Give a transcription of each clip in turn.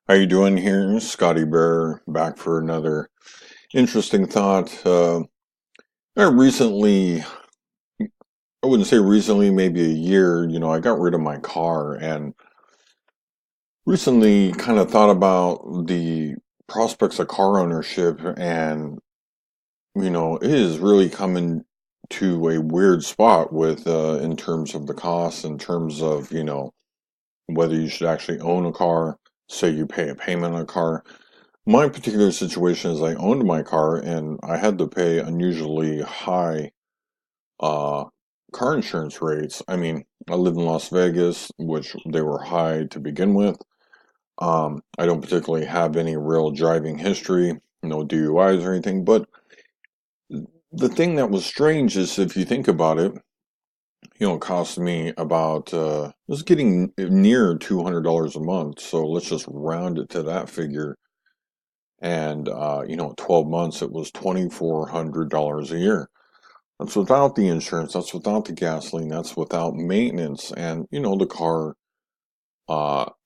How you doing here? Scotty Bear back for another interesting thought. I recently, I wouldn't say recently, maybe a year, I got rid of my car and recently kind of thought about the prospects of car ownership and, it is really coming to a weird spot with, in terms of the costs, in terms of, whether you should actually own a car, say you pay a payment on a car. My particular situation is I owned my car and I had to pay unusually high uh, car insurance rates. I mean, I live in Las Vegas, which they were high to begin with. I don't particularly have any real driving history, no DUIs or anything, but the thing that was strange is if you think about it, it cost me about, it was getting near $200 a month. So let's just round it to that figure. And 12 months it was $2,400 a year. That's without the insurance, that's without the gasoline, that's without maintenance, and the car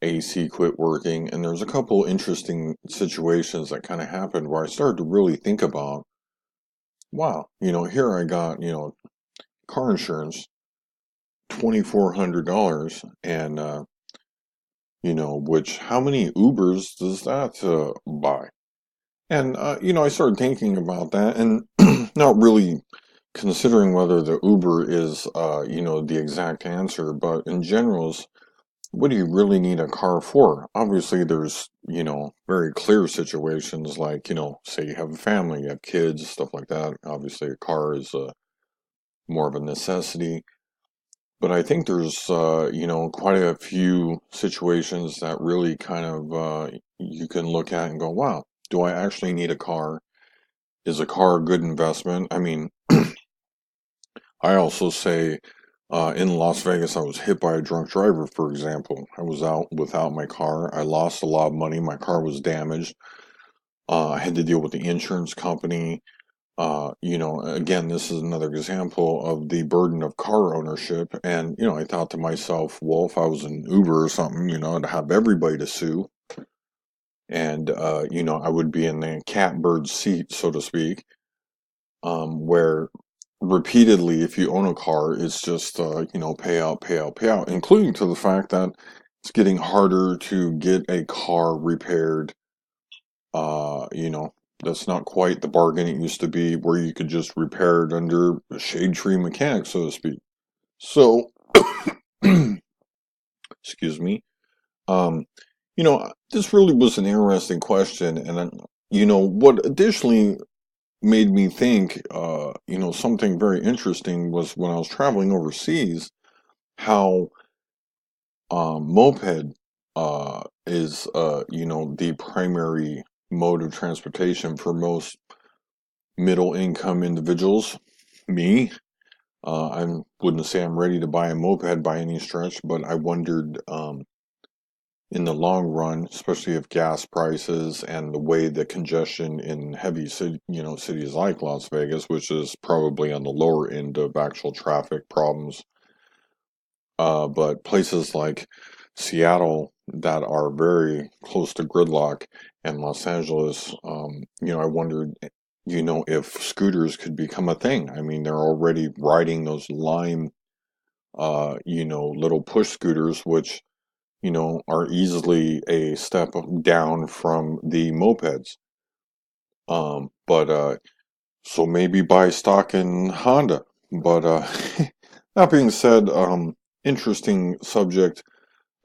AC quit working. And there's a couple interesting situations that kind of happened where I started to really think about, wow, here I got, car insurance, $2,400, and which how many Ubers does that buy? And I started thinking about that and not really considering whether the Uber is, the exact answer, but in general, what do you really need a car for? Obviously, there's, very clear situations like, say you have a family, you have kids, stuff like that. Obviously, a car is more of a necessity. But I think there's, quite a few situations that really kind of you can look at and go, wow, do I actually need a car? Is a car a good investment? I mean, I also say in Las Vegas, I was hit by a drunk driver, for example. I was out without my car. I lost a lot of money. My car was damaged. I had to deal with the insurance company. Again, this is another example of the burden of car ownership. And, I thought to myself, well, if I was an Uber or something, I'd have everybody to sue. And, I would be in the catbird seat, so to speak, where repeatedly, if you own a car, it's just, pay out, pay out, pay out, including to the fact that it's getting harder to get a car repaired. Uh, you know, that's not quite the bargain it used to be where you could just repair it under a shade tree mechanic, so to speak. So, excuse me. Um, this really was an interesting question. And, what additionally made me think, something very interesting was when I was traveling overseas, how moped is, the primary mode of transportation for most middle income individuals. Me, I wouldn't say I'm ready to buy a moped by any stretch, but I wondered, in the long run, especially if gas prices and the way the congestion in heavy city, cities like Las Vegas, which is probably on the lower end of actual traffic problems, but places like Seattle that are very close to gridlock and Los Angeles, I wondered, if scooters could become a thing. I mean, they're already riding those Lime, little push scooters, which are easily a step down from the mopeds. But so maybe buy stock in Honda. But that being said, interesting subject.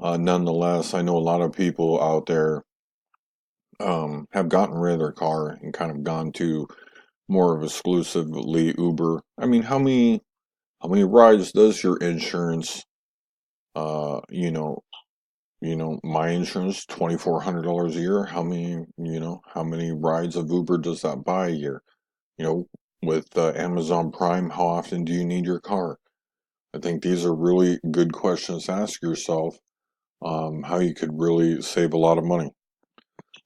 Nonetheless, I know a lot of people out there have gotten rid of their car and kind of gone to more of exclusively Uber. I mean, how many rides does your insurance? Uh, you know, my insurance, $2,400 a year. How many rides of Uber does that buy a year? You know, with Amazon Prime, how often do you need your car? I think these are really good questions to ask yourself, how you could really save a lot of money.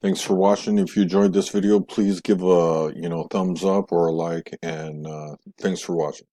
Thanks for watching. If you enjoyed this video, please give a, thumbs up or a like, and thanks for watching.